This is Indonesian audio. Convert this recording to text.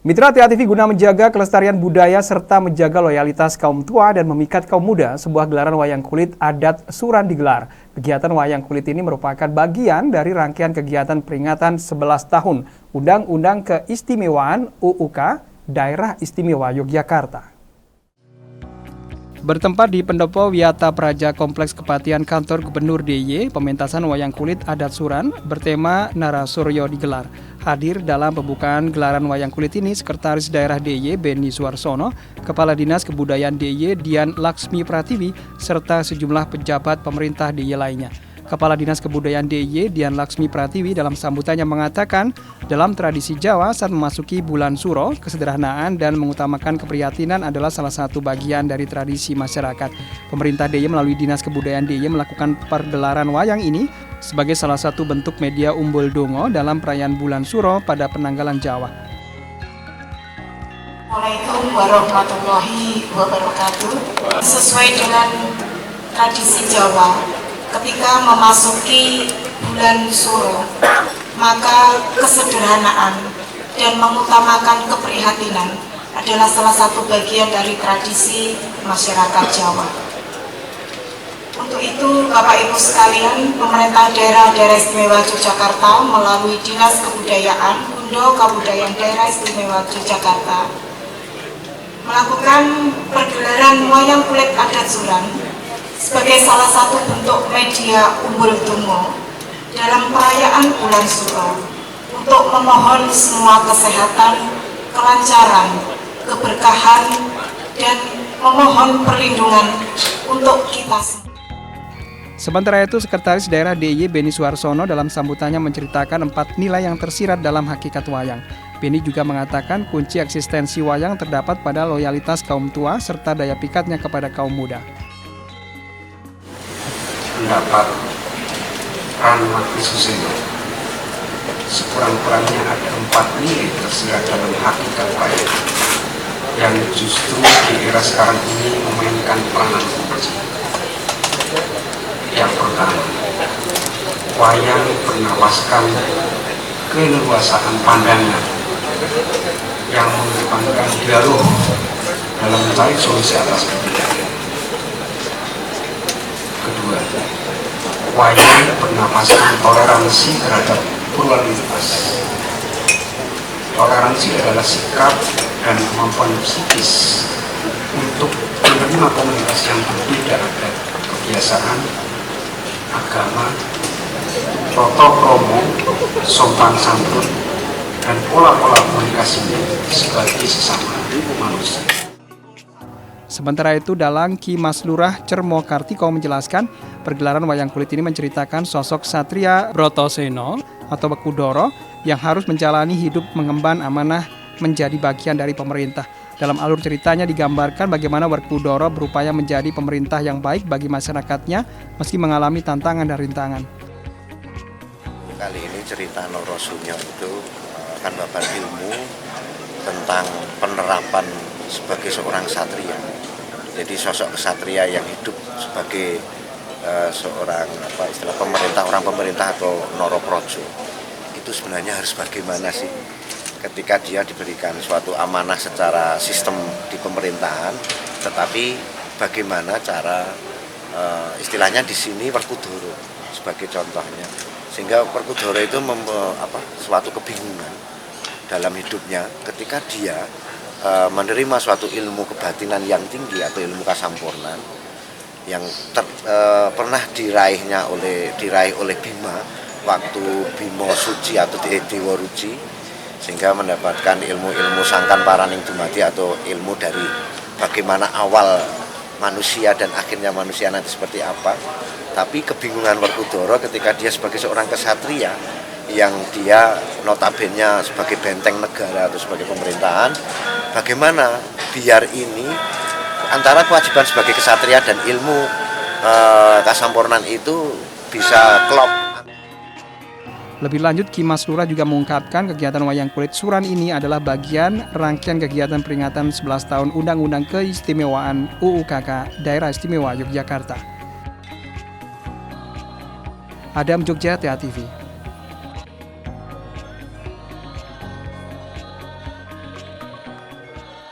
Mitra TA TV guna menjaga kelestarian budaya serta menjaga loyalitas kaum tua dan memikat kaum muda, sebuah gelaran wayang kulit adat Suran digelar. Kegiatan wayang kulit ini merupakan bagian dari rangkaian kegiatan peringatan 11 tahun Undang-Undang Keistimewaan UUK Daerah Istimewa Yogyakarta. Bertempat di Pendopo Wiyata Praja Kompleks Kepatihan Kantor Gubernur DIY, pementasan wayang kulit adat Suran bertema Narasuryo digelar. Hadir dalam pembukaan gelaran wayang kulit ini Sekretaris Daerah DIY Benny Suarsono, Kepala Dinas Kebudayaan DIY Dian Laksmi Pratiwi, serta sejumlah pejabat pemerintah DIY lainnya. Kepala Dinas Kebudayaan DIY Dian Laksmi Pratiwi dalam sambutannya mengatakan, dalam tradisi Jawa saat memasuki bulan Suro, kesederhanaan dan mengutamakan keprihatinan adalah salah satu bagian dari tradisi masyarakat. Pemerintah DIY melalui Dinas Kebudayaan DIY melakukan pergelaran wayang ini sebagai salah satu bentuk media umbul dongo dalam perayaan bulan Suro pada penanggalan Jawa. Assalamualaikum warahmatullahi wabarakatuh. Sesuai dengan tradisi Jawa, ketika memasuki bulan Suro, maka kesederhanaan dan mengutamakan keprihatinan adalah salah satu bagian dari tradisi masyarakat Jawa. Untuk itu, Bapak Ibu sekalian, pemerintah daerah Istimewa Yogyakarta melalui Dinas Kebudayaan, Undo Kebudayaan Daerah Istimewa Yogyakarta melakukan pergelaran wayang kulit adat Suran sebagai salah satu bentuk media umbul dongo dalam perayaan bulan Suro untuk memohon semua kesehatan, kelancaran, keberkahan, dan memohon perlindungan untuk kita semua. Sementara itu, Sekretaris Daerah DIY Benny Suarsono dalam sambutannya menceritakan 4 nilai yang tersirat dalam hakikat wayang. Benny juga mengatakan kunci eksistensi wayang terdapat pada loyalitas kaum tua serta daya pikatnya kepada kaum muda. Pendapat Ranmati Suseno, sekurang-kurangnya ada 4 nilai tersirat dalam hakikat wayang yang justru di era sekarang ini memainkan peranan kunci. Yang pertama, wayang bernawaskan keleluasaan pandangan yang mengedepankan dialog dalam mencari solusi atas kebudayaan. Kedua, wayang bernawaskan toleransi terhadap pluralitas. Toleransi adalah sikap dan kemampuan psikis untuk menerima komunitas yang berbeda ada kebiasaan, agama, toto kromo, sopan santun, dan pola-pola komunikasinya sebagai sesama manusia. Sementara itu, Dalang Ki Mas Lurah Cermo Kartiko menjelaskan, pergelaran wayang kulit ini menceritakan sosok Satria Brotoseno atau Werkudara yang harus menjalani hidup mengemban amanah menjadi bagian dari pemerintah. Dalam alur ceritanya digambarkan bagaimana Werkudara berupaya menjadi pemerintah yang baik bagi masyarakatnya meski mengalami tantangan dan rintangan. Kali ini cerita Norosunyo itu akan babar ilmu tentang penerapan sebagai seorang satria. Jadi sosok kesatria yang hidup sebagai seorang orang pemerintah atau Noroprojo itu sebenarnya harus bagaimana sih? Ketika dia diberikan suatu amanah secara sistem di pemerintahan, tetapi bagaimana cara istilahnya di sini Werkudara sebagai contohnya, sehingga Werkudara itu suatu kebingungan dalam hidupnya ketika dia menerima suatu ilmu kebatinan yang tinggi atau ilmu kasampurnan yang pernah diraih oleh Bima waktu Bimo Suci atau Dewa Ruci, sehingga mendapatkan ilmu-ilmu sangkan paraning dumadi atau ilmu dari bagaimana awal manusia dan akhirnya manusia nanti seperti apa. Tapi kebingungan Werkudara ketika dia sebagai seorang kesatria yang dia notabene sebagai benteng negara atau sebagai pemerintahan, bagaimana biar ini antara kewajiban sebagai kesatria dan ilmu kasampurnan itu bisa klop. Lebih lanjut, Ki Mas Lurah juga mengungkapkan kegiatan wayang kulit Suran ini adalah bagian rangkaian kegiatan peringatan 11 tahun Undang-Undang Keistimewaan UUKK Daerah Istimewa Yogyakarta. Adam Jogja, TA TV.